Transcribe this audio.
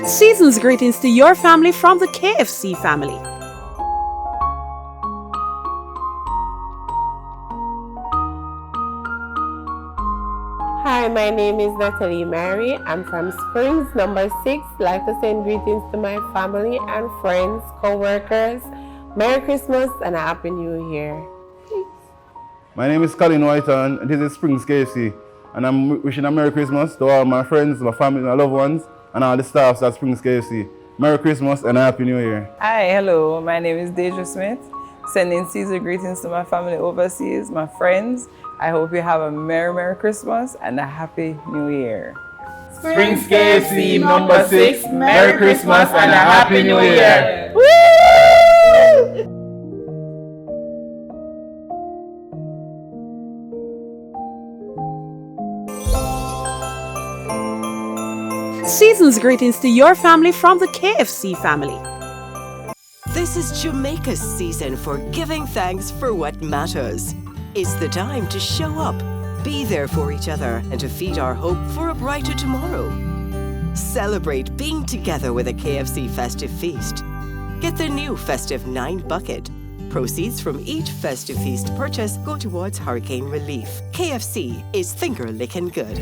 Season's greetings to your family from the KFC family. Hi, my name is Natalie Mary. I'm from Springs, number 6. Like to send greetings to my family and friends, co-workers. Merry Christmas and a Happy New Year. My name is Colin Whiteon, and this is Springs KFC. And I'm wishing a Merry Christmas to all my friends, my family, my loved ones, and all the staffs at Springs KFC. Merry Christmas and a Happy New Year. Hi, hello. My name is Deja Smith. Sending Caesar greetings to my family overseas, my friends. I hope you have a Merry Christmas and a Happy New Year. Springs KFC number 6, Merry Christmas and a Happy New Year. Woo! Season's greetings to your family from the KFC family. This is Jamaica's season for giving thanks for what matters. It's the time to show up, be there for each other, and to feed our hope for a brighter tomorrow. Celebrate being together with a KFC festive feast. Get the new festive 9 bucket. Proceeds from each festive feast purchase go towards hurricane relief. KFC is finger licking good.